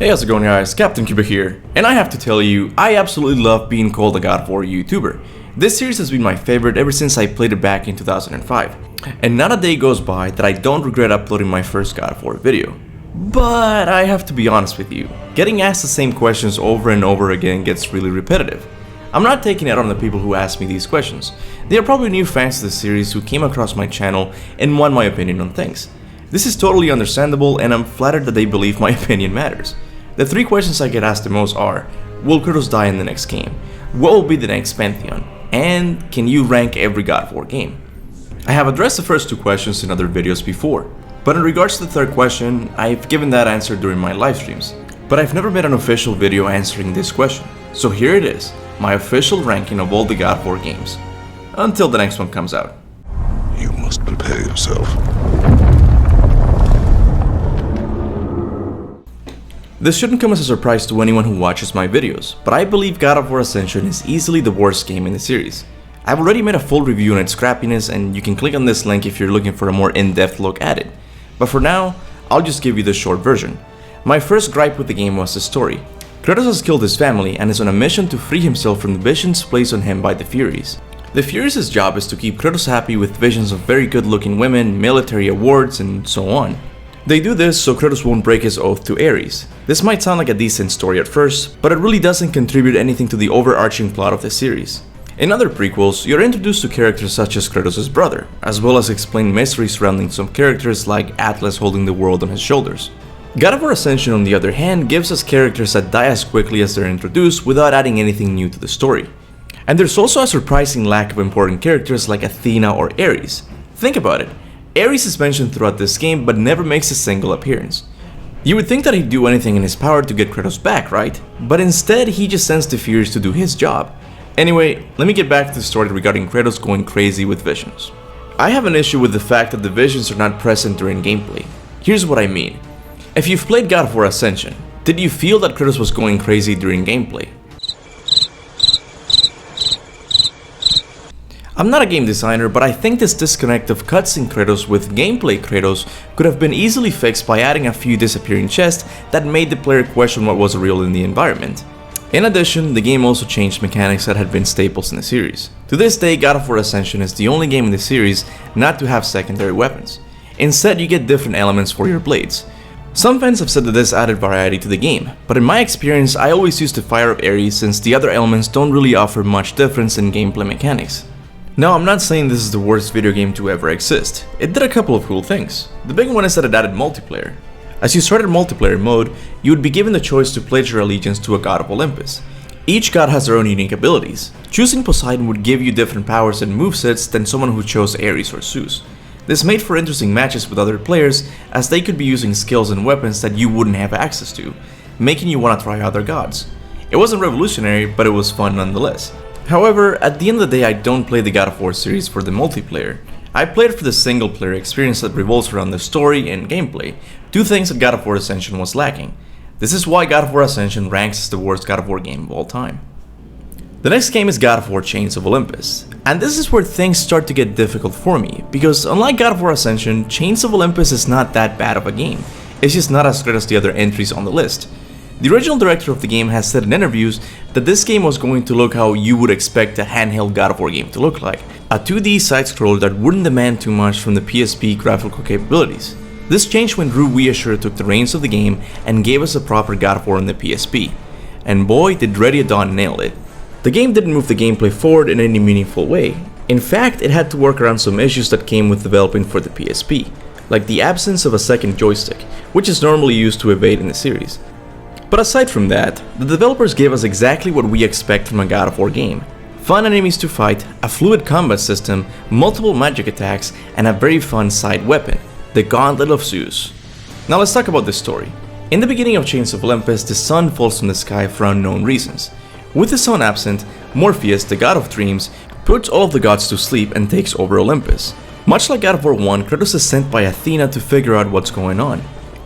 Hey, how's it going guys? Captain Kuba here, and I have to tell you, I absolutely love being called a God of War YouTuber. This series has been my favorite ever since I played it back in 2005, and not a day goes by that I don't regret uploading my first God of War video. But I have to be honest with you, getting asked the same questions over and over again gets really repetitive. I'm not taking it on the people who ask me these questions. They are probably new fans to the series who came across my channel and want my opinion on things. This is totally understandable, and I'm flattered that they believe my opinion matters. The three questions I get asked the most are: will Kratos die in the next game? What will be the next Pantheon? And can you rank every God of War game? I have addressed the first two questions in other videos before, but in regards to the third question, I've given that answer during my live streams. But I've never made an official video answering this question, so here it is, my official ranking of all the God of War games. Until the next one comes out. You must prepare yourself. This shouldn't come as a surprise to anyone who watches my videos, but I believe God of War Ascension is easily the worst game in the series. I've already made a full review on its crappiness, and you can click on this link if you're looking for a more in-depth look at it. But for now, I'll just give you the short version. My first gripe with the game was the story. Kratos has killed his family and is on a mission to free himself from the visions placed on him by the Furies. The Furies' job is to keep Kratos happy with visions of very good-looking women, military awards, and so on. They do this so Kratos won't break his oath to Ares. This might sound like a decent story at first, but it really doesn't contribute anything to the overarching plot of the series. In other prequels, you're introduced to characters such as Kratos' brother, as well as explain mystery surrounding some characters like Atlas holding the world on his shoulders. God of War Ascension, on the other hand, gives us characters that die as quickly as they're introduced without adding anything new to the story. And there's also a surprising lack of important characters like Athena or Ares. Think about it. Ares is mentioned throughout this game but never makes a single appearance. You would think that he'd do anything in his power to get Kratos back, right? But instead he just sends the Furies to do his job. Anyway, let me get back to the story regarding Kratos going crazy with visions. I have an issue with the fact that the visions are not present during gameplay. Here's what I mean. If you've played God of War Ascension, did you feel that Kratos was going crazy during gameplay? I'm not a game designer, but I think this disconnect of cutscene Kratos with gameplay Kratos could have been easily fixed by adding a few disappearing chests that made the player question what was real in the environment. In addition, the game also changed mechanics that had been staples in the series. To this day, God of War Ascension is the only game in the series not to have secondary weapons. Instead, you get different elements for your blades. Some fans have said that this added variety to the game, but in my experience, I always use the Fire of Ares since the other elements don't really offer much difference in gameplay mechanics. Now, I'm not saying this is the worst video game to ever exist. It did a couple of cool things. The big one is that it added multiplayer. As you started multiplayer mode, you would be given the choice to pledge your allegiance to a god of Olympus. Each god has their own unique abilities. Choosing Poseidon would give you different powers and movesets than someone who chose Ares or Zeus. This made for interesting matches with other players, as they could be using skills and weapons that you wouldn't have access to, making you want to try other gods. It wasn't revolutionary, but it was fun nonetheless. However, at the end of the day, I don't play the God of War series for the multiplayer. I play it for the single player experience that revolves around the story and gameplay, two things that God of War Ascension was lacking. This is why God of War Ascension ranks as the worst God of War game of all time. The next game is God of War Chains of Olympus, and this is where things start to get difficult for me, because unlike God of War Ascension, Chains of Olympus is not that bad of a game. It's just not as great as the other entries on the list. The original director of the game has said in interviews that this game was going to look how you would expect a handheld God of War game to look like, a 2D side-scroller that wouldn't demand too much from the PSP graphical capabilities. This changed when Drew Weischer took the reins of the game and gave us a proper God of War on the PSP, and boy did Ready at Dawn nail it. The game didn't move the gameplay forward in any meaningful way. In fact, it had to work around some issues that came with developing for the PSP, like the absence of a second joystick, which is normally used to evade in the series. But aside from that, the developers gave us exactly what we expect from a God of War game. Fun enemies to fight, a fluid combat system, multiple magic attacks, and a very fun side weapon, the Gauntlet of Zeus. Now let's talk about the story. In the beginning of Chains of Olympus, the sun falls from the sky for unknown reasons. With the sun absent, Morpheus, the god of dreams, puts all of the gods to sleep and takes over Olympus. Much like God of War 1, Kratos is sent by Athena to figure out what's going on.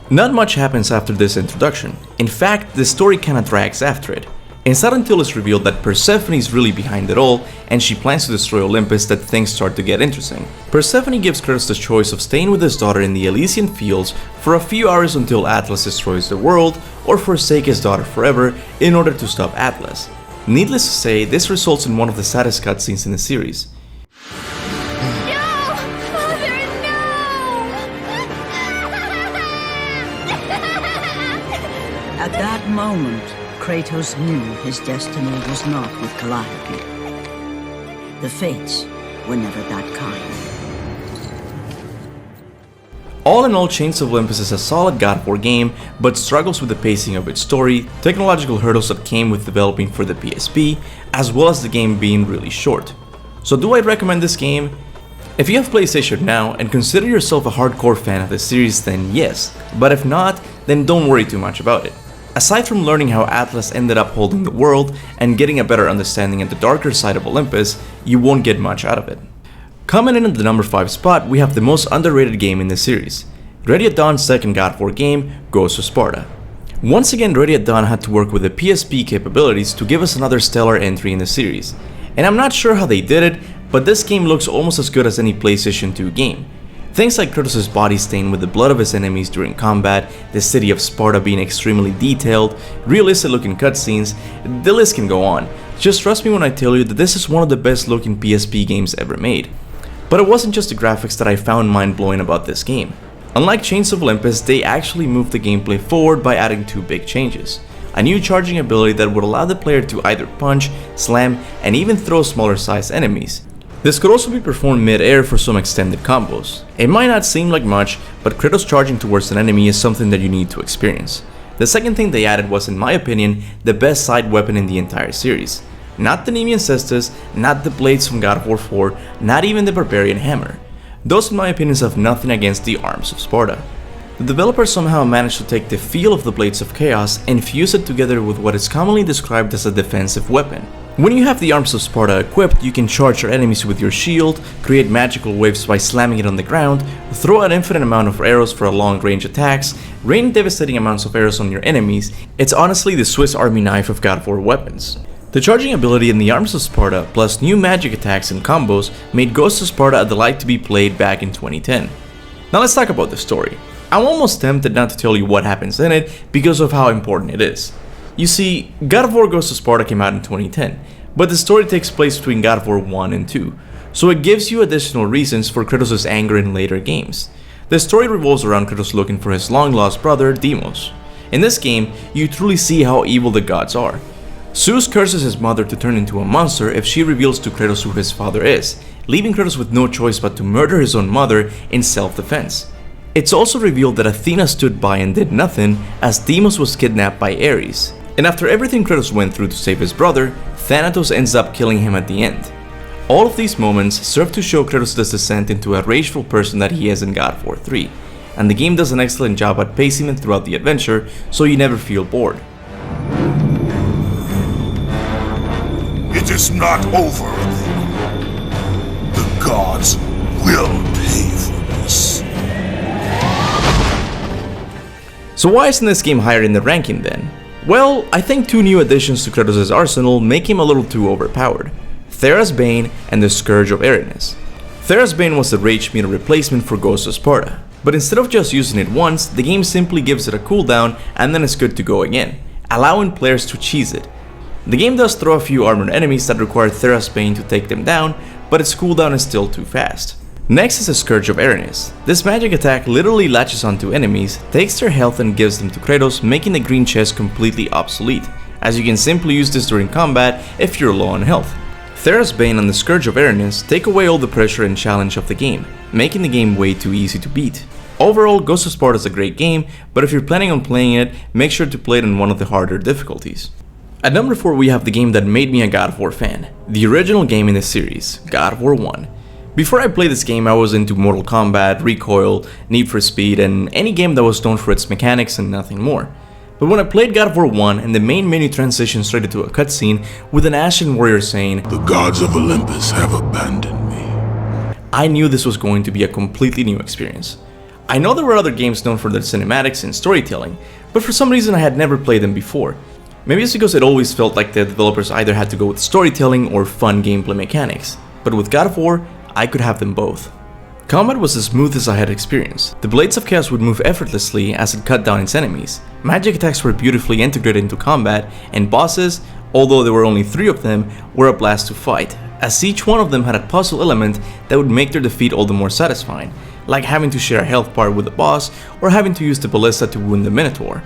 Not much happens after this introduction. In fact, the story kinda drags after it. It's not until it's revealed that Persephone is really behind it all, and she plans to destroy Olympus, that things start to get interesting. Persephone gives Kratos the choice of staying with his daughter in the Elysian fields for a few hours until Atlas destroys the world, or forsake his daughter forever in order to stop Atlas. Needless to say, this results in one of the saddest cutscenes in the series. At that moment, Kratos knew his destiny was not with Calliope. The fates were never that kind. All in all, Chains of Olympus is a solid God of War game, but struggles with the pacing of its story, technological hurdles that came with developing for the PSP, as well as the game being really short. So do I recommend this game? If you have PlayStation now and consider yourself a hardcore fan of the series, then yes, but if not, then don't worry too much about it. Aside from learning how Atlas ended up holding the world and getting a better understanding of the darker side of Olympus, you won't get much out of it. Coming in at the number 5 spot, we have the most underrated game in the series. Ready at Dawn's second God of War game, Ghost of Sparta. Once again, Ready at Dawn had to work with the PSP capabilities to give us another stellar entry in the series. And I'm not sure how they did it, but this game looks almost as good as any PlayStation 2 game. Things like Kratos' body stained with the blood of his enemies during combat, the city of Sparta being extremely detailed, realistic looking cutscenes, the list can go on. Just trust me when I tell you that this is one of the best looking PSP games ever made. But it wasn't just the graphics that I found mind blowing about this game. Unlike Chains of Olympus, they actually moved the gameplay forward by adding 2 big changes. A new charging ability that would allow the player to either punch, slam, and even throw smaller sized enemies. This could also be performed mid-air for some extended combos. It might not seem like much, but Kratos charging towards an enemy is something that you need to experience. The second thing they added was, in my opinion, the best side weapon in the entire series. Not the Nemean Cestus, not the blades from God of War 4, not even the Barbarian Hammer. Those in my opinion have nothing against the Arms of Sparta. The developers somehow managed to take the feel of the Blades of Chaos and fuse it together with what is commonly described as a defensive weapon. When you have the Arms of Sparta equipped, you can charge your enemies with your shield, create magical waves by slamming it on the ground, throw an infinite amount of arrows for long range attacks, rain devastating amounts of arrows on your enemies. It's honestly the Swiss Army knife of God of War weapons. The charging ability in the Arms of Sparta, plus new magic attacks and combos, made Ghost of Sparta a delight to be played back in 2010. Now let's talk about the story. I'm almost tempted not to tell you what happens in it because of how important it is. You see, God of War Ghost of Sparta came out in 2010, but the story takes place between God of War 1 and 2, so it gives you additional reasons for Kratos' anger in later games. The story revolves around Kratos looking for his long-lost brother, Deimos. In this game, you truly see how evil the gods are. Zeus curses his mother to turn into a monster if she reveals to Kratos who his father is, leaving Kratos with no choice but to murder his own mother in self-defense. It's also revealed that Athena stood by and did nothing as Deimos was kidnapped by Ares. And after everything Kratos went through to save his brother, Thanatos ends up killing him at the end. All of these moments serve to show Kratos' descent into a rageful person that he is in God of War 3, and the game does an excellent job at pacing him throughout the adventure so you never feel bored. It is not over. The gods will pay for this. So why isn't this game higher in the ranking then? Well, I think 2 new additions to Kratos' arsenal make him a little too overpowered. Thera's Bane and the Scourge of Erinnys. Thera's Bane was the rage meter replacement for Ghost of Sparta, but instead of just using it once, the game simply gives it a cooldown and then it's good to go again, allowing players to cheese it. The game does throw a few armored enemies that require Thera's Bane to take them down, but its cooldown is still too fast. Next is the Scourge of Erinnys. This magic attack literally latches onto enemies, takes their health and gives them to Kratos, making the green chest completely obsolete, as you can simply use this during combat if you're low on health. Thera's Bane and the Scourge of Erinnys take away all the pressure and challenge of the game, making the game way too easy to beat. Overall, Ghost of Sparta is a great game, but if you're planning on playing it, make sure to play it on one of the harder difficulties. At number 4 we have the game that made me a God of War fan, the original game in the series, God of War 1. Before I played this game, I was into Mortal Kombat, Recoil, Need for Speed, and any game that was known for its mechanics and nothing more. But when I played God of War 1 and the main menu transitioned straight into a cutscene with an Ashen warrior saying, "The gods of Olympus have abandoned me," I knew this was going to be a completely new experience. I know there were other games known for their cinematics and storytelling, but for some reason I had never played them before. Maybe it's because it always felt like the developers either had to go with storytelling or fun gameplay mechanics, but with God of War, I could have them both. Combat was as smooth as I had experienced. The Blades of Chaos would move effortlessly as it cut down its enemies. Magic attacks were beautifully integrated into combat, and bosses, although there were only 3 of them, were a blast to fight, as each one of them had a puzzle element that would make their defeat all the more satisfying, like having to share a health bar with the boss or having to use the ballista to wound the Minotaur.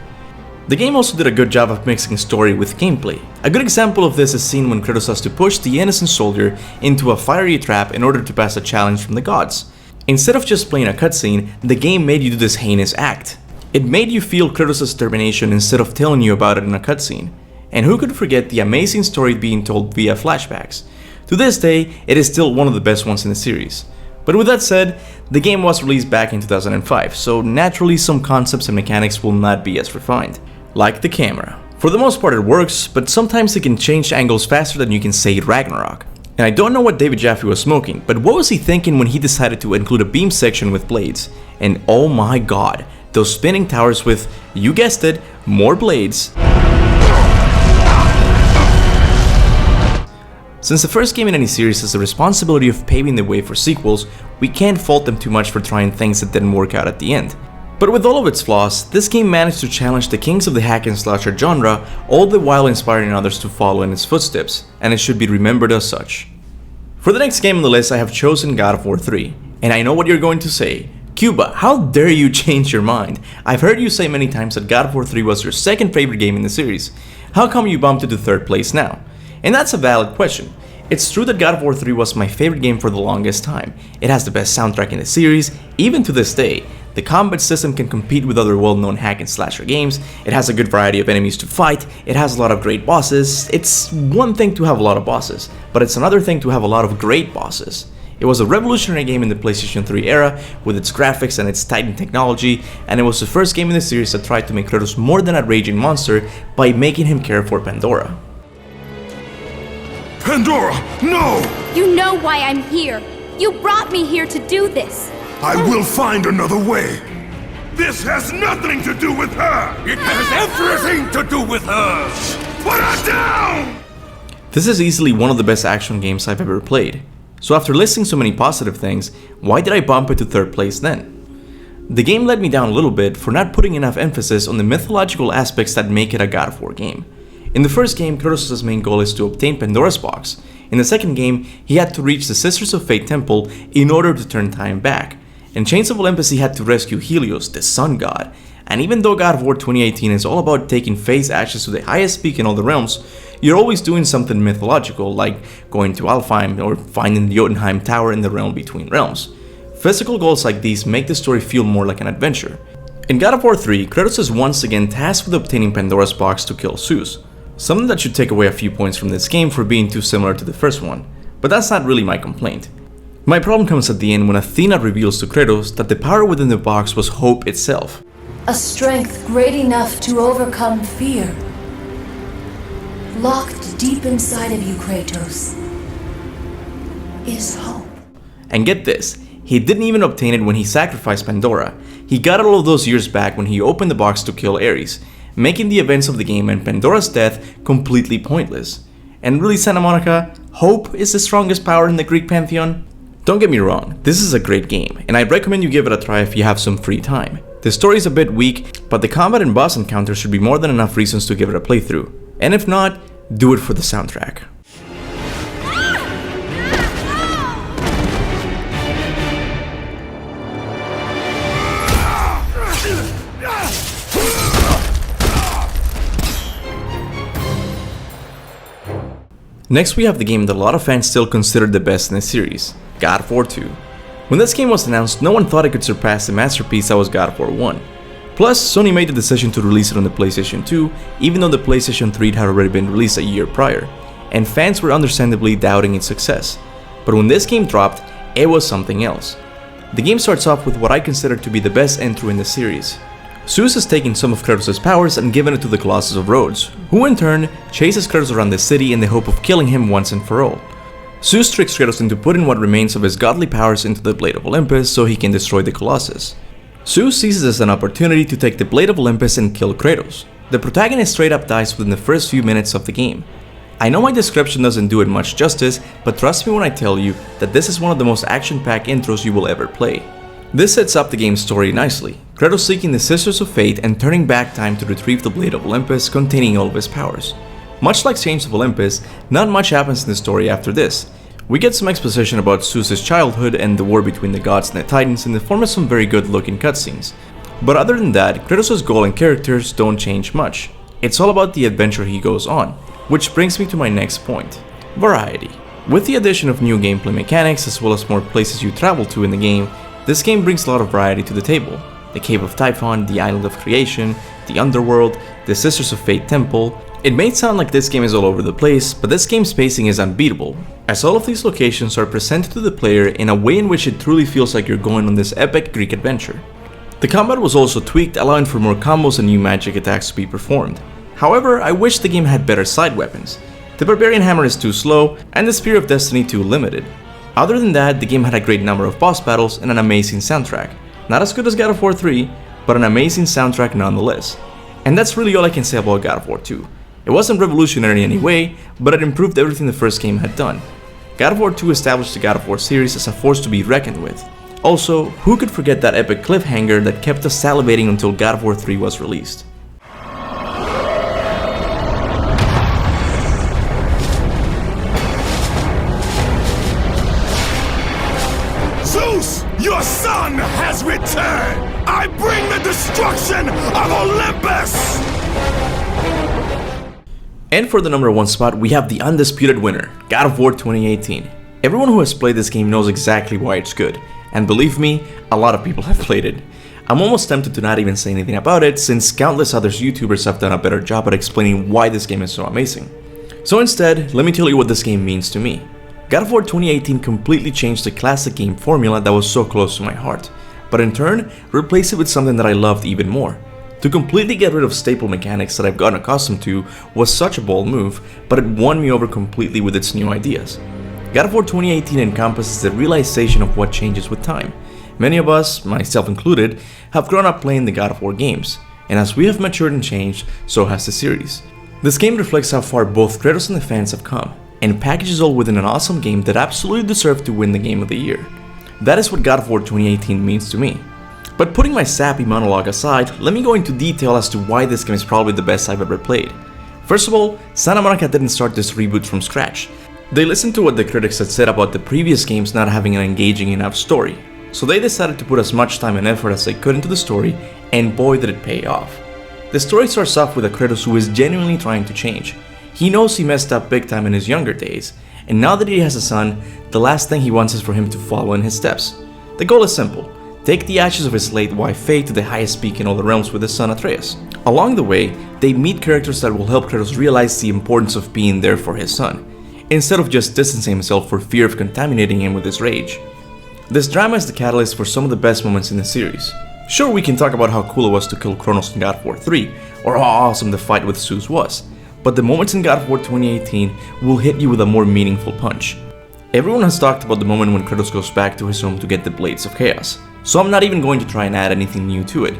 The game also did a good job of mixing story with gameplay. A good example of this is seen when Kratos has to push the innocent soldier into a fiery trap in order to pass a challenge from the gods. Instead of just playing a cutscene, the game made you do this heinous act. It made you feel Kratos' determination instead of telling you about it in a cutscene. And who could forget the amazing story being told via flashbacks? To this day, it is still one of the best ones in the series. But with that said, the game was released back in 2005, so naturally some concepts and mechanics will not be as refined. Like the camera. For the most part it works, but sometimes it can change angles faster than you can say Ragnarok. And I don't know what David Jaffe was smoking, but what was he thinking when he decided to include a beam section with blades? And oh my god, those spinning towers with, you guessed it, more blades. Since the first game in any series has the responsibility of paving the way for sequels, we can't fault them too much for trying things that didn't work out at the end. But with all of its flaws, this game managed to challenge the kings of the hack and slasher genre, all the while inspiring others to follow in its footsteps, and it should be remembered as such. For the next game on the list, I have chosen God of War 3, and I know what you're going to say. Kuba, how dare you change your mind? I've heard you say many times that God of War 3 was your second favorite game in the series. How come you bumped it to 3rd place now? And that's a valid question. It's true that God of War 3 was my favorite game for the longest time. It has the best soundtrack in the series, even to this day. The combat system can compete with other well-known hack and slasher games, it has a good variety of enemies to fight, it has a lot of great bosses. It's one thing to have a lot of bosses, but it's another thing to have a lot of great bosses. It was a revolutionary game in the PlayStation 3 era, with its graphics and its Titan technology, and it was the first game in the series that tried to make Kratos more than a raging monster by making him care for Pandora. Pandora, no! You know why I'm here. You brought me here to do this. I will find another way. This has nothing to do with her! It has everything to do with her! Put her down! This is easily one of the best action games I've ever played. So after listing so many positive things, why did I bump it to 3rd place then? The game let me down a little bit for not putting enough emphasis on the mythological aspects that make it a God of War game. In the first game, Kratos' main goal is to obtain Pandora's box. In the second game, he had to reach the Sisters of Fate temple in order to turn time back. In Chains of Olympus, he had to rescue Helios, the sun god. And even though God of War 2018 is all about taking Fate's ashes to the highest peak in all the realms, you're always doing something mythological, like going to Alfheim or finding the Jotunheim Tower in the realm between realms. Physical goals like these make the story feel more like an adventure. In God of War 3, Kratos is once again tasked with obtaining Pandora's box to kill Zeus. Something that should take away a few points from this game for being too similar to the first one, but that's not really my complaint. My problem comes at the end when Athena reveals to Kratos that the power within the box was hope itself. A strength great enough to overcome fear. Locked deep inside of you, Kratos, is hope. And get this, he didn't even obtain it when he sacrificed Pandora. He got it all of those years back when he opened the box to kill Ares, making the events of the game and Pandora's death completely pointless. And really, Santa Monica, hope is the strongest power in the Greek pantheon? Don't get me wrong, this is a great game, and I'd recommend you give it a try if you have some free time. The story is a bit weak, but the combat and boss encounters should be more than enough reasons to give it a playthrough. And if not, do it for the soundtrack. Next we have the game that a lot of fans still consider the best in the series, God of War 2. When this game was announced, no one thought it could surpass the masterpiece that was God of War 1. Plus, Sony made the decision to release it on the PlayStation 2, even though the PlayStation 3 had already been released a year prior, and fans were understandably doubting its success. But when this game dropped, it was something else. The game starts off with what I consider to be the best intro in the series. Zeus has taken some of Kratos' powers and given it to the Colossus of Rhodes, who in turn chases Kratos around the city in the hope of killing him once and for all. Zeus tricks Kratos into putting what remains of his godly powers into the Blade of Olympus so he can destroy the Colossus. Zeus sees this as an opportunity to take the Blade of Olympus and kill Kratos. The protagonist straight up dies within the first few minutes of the game. I know my description doesn't do it much justice, but trust me when I tell you that this is one of the most action-packed intros you will ever play. This sets up the game's story nicely, Kratos seeking the Sisters of Fate and turning back time to retrieve the Blade of Olympus containing all of his powers. Much like Chains of Olympus, not much happens in the story after this. We get some exposition about Zeus's childhood and the war between the gods and the titans in the form of some very good looking cutscenes. But other than that, Kratos' goal and characters don't change much. It's all about the adventure he goes on, which brings me to my next point: variety. With the addition of new gameplay mechanics as well as more places you travel to in the game, this game brings a lot of variety to the table. The Cave of Typhon, the Island of Creation, the Underworld, the Sisters of Fate Temple. It may sound like this game is all over the place, but this game's pacing is unbeatable, as all of these locations are presented to the player in a way in which it truly feels like you're going on this epic Greek adventure. The combat was also tweaked, allowing for more combos and new magic attacks to be performed. However, I wish the game had better side weapons. The Barbarian Hammer is too slow, and the Spear of Destiny too limited. Other than that, the game had a great number of boss battles and an amazing soundtrack. Not as good as God of War 3, but an amazing soundtrack nonetheless. And that's really all I can say about God of War 2. It wasn't revolutionary in any way, but it improved everything the first game had done. God of War 2 established the God of War series as a force to be reckoned with. Also, who could forget that epic cliffhanger that kept us salivating until God of War 3 was released? Zeus, your son has returned! I bring the destruction of Olympus! And for the number 1 spot, we have the undisputed winner, God of War 2018. Everyone who has played this game knows exactly why it's good, and believe me, a lot of people have played it. I'm almost tempted to not even say anything about it, since countless other YouTubers have done a better job at explaining why this game is so amazing. So instead, let me tell you what this game means to me. God of War 2018 completely changed the classic game formula that was so close to my heart, but in turn, replaced it with something that I loved even more. To completely get rid of staple mechanics that I've gotten accustomed to was such a bold move, but it won me over completely with its new ideas. God of War 2018 encompasses the realization of what changes with time. Many of us, myself included, have grown up playing the God of War games, and as we have matured and changed, so has the series. This game reflects how far both Kratos and the fans have come, and packages all within an awesome game that absolutely deserved to win the Game of the Year. That is what God of War 2018 means to me. But putting my sappy monologue aside, let me go into detail as to why this game is probably the best I've ever played. First of all, Santa Monica didn't start this reboot from scratch. They listened to what the critics had said about the previous games not having an engaging enough story, so they decided to put as much time and effort as they could into the story, and boy did it pay off. The story starts off with a Kratos who is genuinely trying to change. He knows he messed up big time in his younger days, and now that he has a son, the last thing he wants is for him to follow in his steps. The goal is simple: take the ashes of his late wife Faye to the highest peak in all the realms with his son Atreus. Along the way, they meet characters that will help Kratos realize the importance of being there for his son, instead of just distancing himself for fear of contaminating him with his rage. This drama is the catalyst for some of the best moments in the series. Sure, we can talk about how cool it was to kill Kronos in God of War 3, or how awesome the fight with Zeus was, but the moments in God of War 2018 will hit you with a more meaningful punch. Everyone has talked about the moment when Kratos goes back to his home to get the Blades of Chaos, so I'm not even going to try and add anything new to it.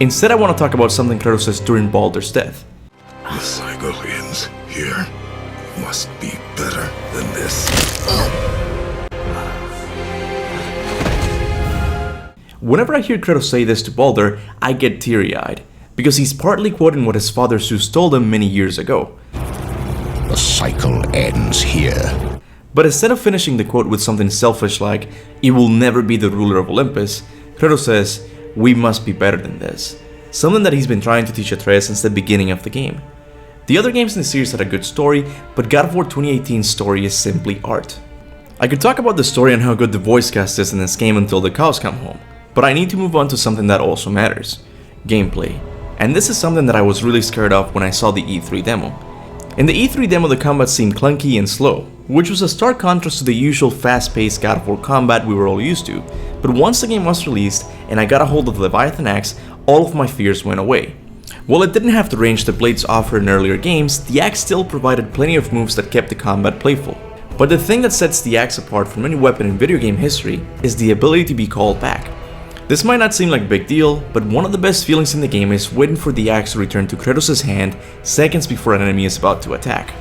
Instead, I want to talk about something Kratos says during Baldur's death. The cycle ends here. Must be better than this. Whenever I hear Kratos say this to Baldur, I get teary-eyed, because he's partly quoting what his father Zeus told him many years ago. The cycle ends here. But instead of finishing the quote with something selfish like, "You will never be the ruler of Olympus," Kratos says, "We must be better than this," something that he's been trying to teach Atreus since the beginning of the game. The other games in the series had a good story, but God of War 2018's story is simply art. I could talk about the story and how good the voice cast is in this game until the cows come home, but I need to move on to something that also matters: gameplay. And this is something that I was really scared of when I saw the E3 demo. In the E3 demo, the combat seemed clunky and slow, which was a stark contrast to the usual fast-paced God of War combat we were all used to, but once the game was released and I got a hold of the Leviathan Axe, all of my fears went away. While it didn't have the range the blades offered in earlier games, the axe still provided plenty of moves that kept the combat playful. But the thing that sets the axe apart from any weapon in video game history is the ability to be called back. This might not seem like a big deal, but one of the best feelings in the game is waiting for the axe to return to Kratos' hand seconds before an enemy is about to attack.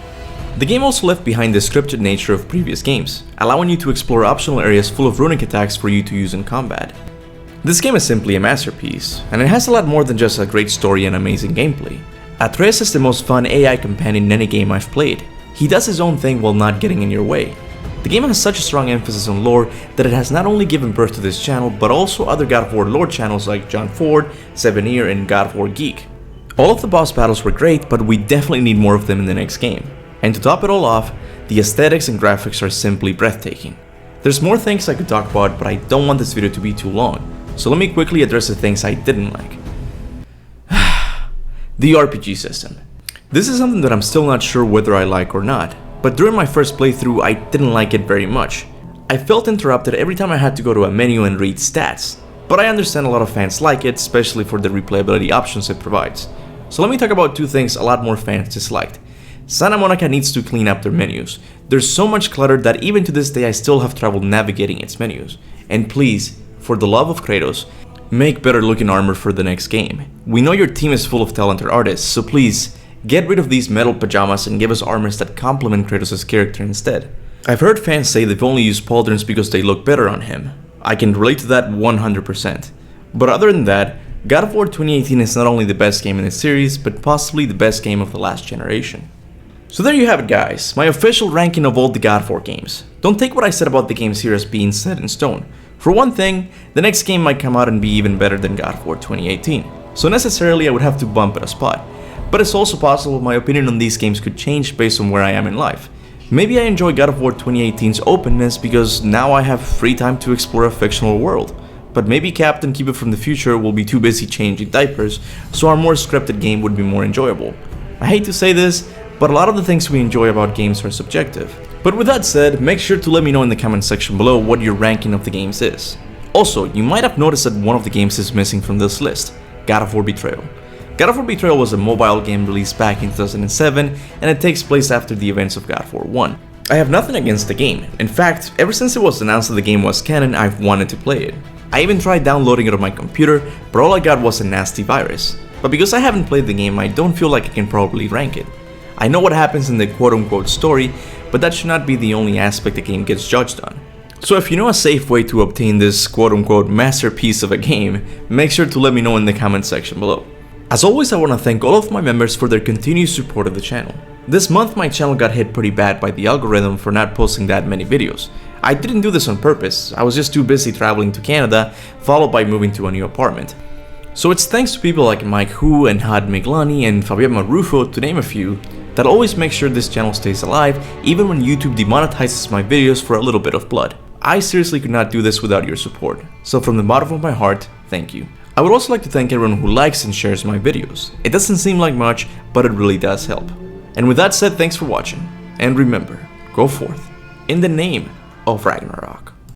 The game also left behind the scripted nature of previous games, allowing you to explore optional areas full of runic attacks for you to use in combat. This game is simply a masterpiece, and it has a lot more than just a great story and amazing gameplay. Atreus is the most fun AI companion in any game I've played. He does his own thing while not getting in your way. The game has such a strong emphasis on lore that it has not only given birth to this channel, but also other God of War lore channels like John Ford, Seveneer, and God of War Geek. All of the boss battles were great, but we definitely need more of them in the next game. And to top it all off, the aesthetics and graphics are simply breathtaking. There's more things I could talk about, but I don't want this video to be too long, so let me quickly address the things I didn't like. The RPG system. This is something that I'm still not sure whether I like or not, but during my first playthrough I didn't like it very much. I felt interrupted every time I had to go to a menu and read stats, but I understand a lot of fans like it, especially for the replayability options it provides. So let me talk about two things a lot more fans disliked. Santa Monica needs to clean up their menus. There's so much clutter that even to this day I still have trouble navigating its menus. And please, for the love of Kratos, make better looking armor for the next game. We know your team is full of talented artists, so please, get rid of these metal pajamas and give us armors that complement Kratos' character instead. I've heard fans say they've only used pauldrons because they look better on him. I can relate to that 100%. But other than that, God of War 2018 is not only the best game in the series, but possibly the best game of the last generation. So there you have it guys, my official ranking of all the God of War games. Don't take what I said about the games here as being set in stone. For one thing, the next game might come out and be even better than God of War 2018, so necessarily I would have to bump it a spot. But it's also possible my opinion on these games could change based on where I am in life. Maybe I enjoy God of War 2018's openness because now I have free time to explore a fictional world. But maybe Kaptain Kuba from the future will be too busy changing diapers, so our more scripted game would be more enjoyable. I hate to say this, but a lot of the things we enjoy about games are subjective. But with that said, make sure to let me know in the comment section below what your ranking of the games is. Also, you might have noticed that one of the games is missing from this list, God of War Betrayal. God of War Betrayal was a mobile game released back in 2007, and it takes place after the events of God of War 1. I have nothing against the game. In fact, ever since it was announced that the game was canon, I've wanted to play it. I even tried downloading it on my computer, but all I got was a nasty virus. But because I haven't played the game, I don't feel like I can properly rank it. I know what happens in the quote-unquote story, but that should not be the only aspect the game gets judged on. So if you know a safe way to obtain this quote-unquote masterpiece of a game, make sure to let me know in the comment section below. As always, I want to thank all of my members for their continued support of the channel. This month my channel got hit pretty bad by the algorithm for not posting that many videos. I didn't do this on purpose, I was just too busy traveling to Canada, followed by moving to a new apartment. So it's thanks to people like Mike Hu and Had Miglani and Fabian Rufo, to name a few, that always make sure this channel stays alive even when YouTube demonetizes my videos for a little bit of blood. I seriously could not do this without your support, so from the bottom of my heart, thank you. I would also like to thank everyone who likes and shares my videos. It doesn't seem like much, but it really does help. And with that said, thanks for watching, and remember, go forth in the name of Ragnarok.